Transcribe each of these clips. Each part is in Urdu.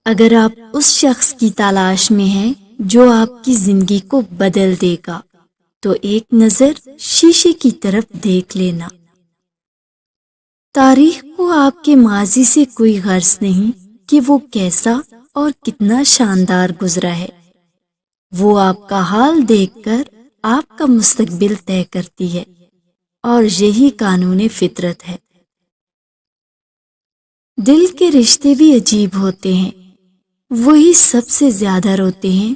اگر آپ اس شخص کی تلاش میں ہیں جو آپ کی زندگی کو بدل دے گا تو ایک نظر شیشے کی طرف دیکھ لینا۔ تاریخ کو آپ کے ماضی سے کوئی غرض نہیں کہ وہ کیسا اور کتنا شاندار گزرا ہے، وہ آپ کا حال دیکھ کر آپ کا مستقبل طے کرتی ہے، اور یہی قانون فطرت ہے۔ دل کے رشتے بھی عجیب ہوتے ہیں، وہی سب سے زیادہ روتے ہیں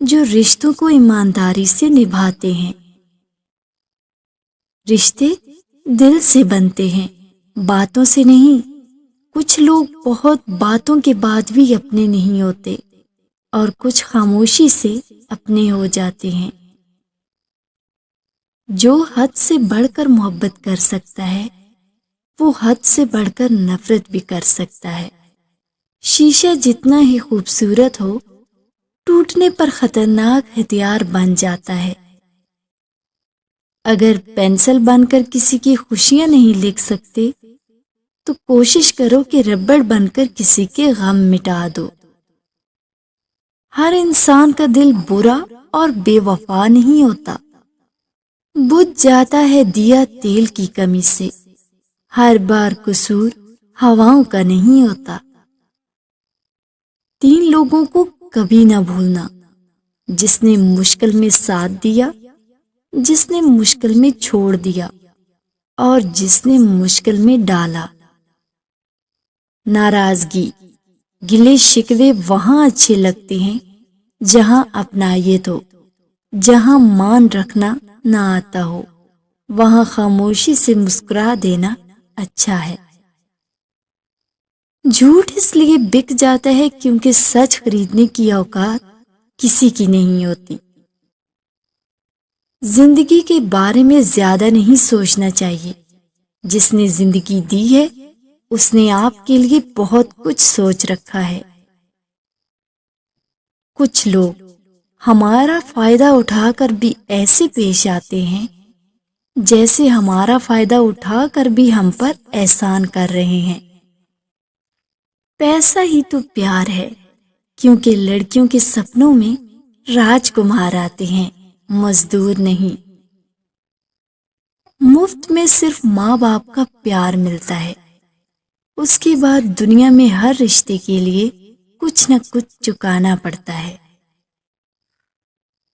جو رشتوں کو ایمانداری سے نبھاتے ہیں۔ رشتے دل سے بنتے ہیں، باتوں سے نہیں۔ کچھ لوگ بہت باتوں کے بعد بھی اپنے نہیں ہوتے، اور کچھ خاموشی سے اپنے ہو جاتے ہیں۔ جو حد سے بڑھ کر محبت کر سکتا ہے وہ حد سے بڑھ کر نفرت بھی کر سکتا ہے۔ شیشہ جتنا ہی خوبصورت ہو، ٹوٹنے پر خطرناک ہتھیار بن جاتا ہے۔ اگر پینسل بن کر کسی کی خوشیاں نہیں لکھ سکتے تو کوشش کرو کہ ربڑ بن کر کسی کے غم مٹا دو۔ ہر انسان کا دل برا اور بے وفا نہیں ہوتا، بجھ جاتا ہے دیا تیل کی کمی سے۔ ہر بار قصور ہواؤں کا نہیں ہوتا۔ 3 لوگوں کو کبھی نہ بھولنا، جس نے مشکل میں ساتھ دیا، جس نے مشکل میں چھوڑ دیا، اور جس نے مشکل میں ڈالا۔ ناراضگی، گلے شکوے وہاں اچھے لگتے ہیں جہاں اپنائیت ہو، جہاں مان رکھنا نہ آتا ہو، وہاں خاموشی سے مسکرا دینا اچھا ہے۔ جھوٹ اس لیے بک جاتا ہے کیونکہ سچ خریدنے کی اوقات کسی کی نہیں ہوتی۔ زندگی کے بارے میں زیادہ نہیں سوچنا چاہیے، جس نے زندگی دی ہے اس نے آپ کے لیے بہت کچھ سوچ رکھا ہے۔ کچھ لوگ ہمارا فائدہ اٹھا کر بھی ایسے پیش آتے ہیں جیسے ہمارا فائدہ اٹھا کر بھی ہم پر احسان کر رہے ہیں۔ پیسہ ہی تو پیار ہے، کیونکہ لڑکیوں کے سپنوں میں راجکمار آتے ہیں، مزدور نہیں۔ مفت میں صرف ماں باپ کا پیار ملتا ہے، اس کے بعد دنیا میں ہر رشتے کے لیے کچھ نہ کچھ چکانا پڑتا ہے۔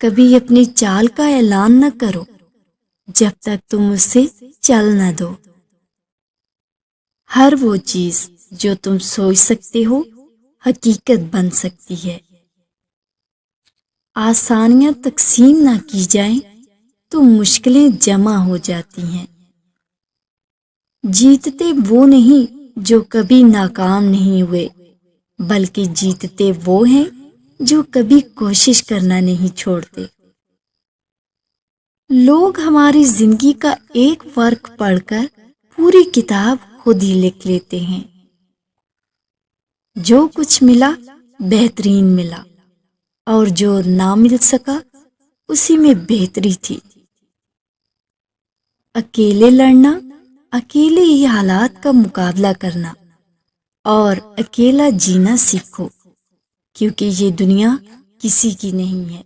کبھی اپنی چال کا اعلان نہ کرو جب تک تم اسے چل نہ دو۔ ہر وہ چیز جو تم سوچ سکتے ہو حقیقت بن سکتی ہے۔ آسانیاں تقسیم نہ کی جائیں تو مشکلیں جمع ہو جاتی ہیں۔ جیتتے وہ نہیں جو کبھی ناکام نہیں ہوئے، بلکہ جیتتے وہ ہیں جو کبھی کوشش کرنا نہیں چھوڑتے۔ لوگ ہماری زندگی کا ایک فرق پڑھ کر پوری کتاب خود ہی لکھ لیتے ہیں۔ جو کچھ ملا بہترین ملا، اور جو نہ مل سکا اسی میں بہتری تھی۔ اکیلے لڑنا، اکیلے ہی حالات کا مقابلہ کرنا، اور اکیلا جینا سیکھو، کیونکہ یہ دنیا کسی کی نہیں ہے۔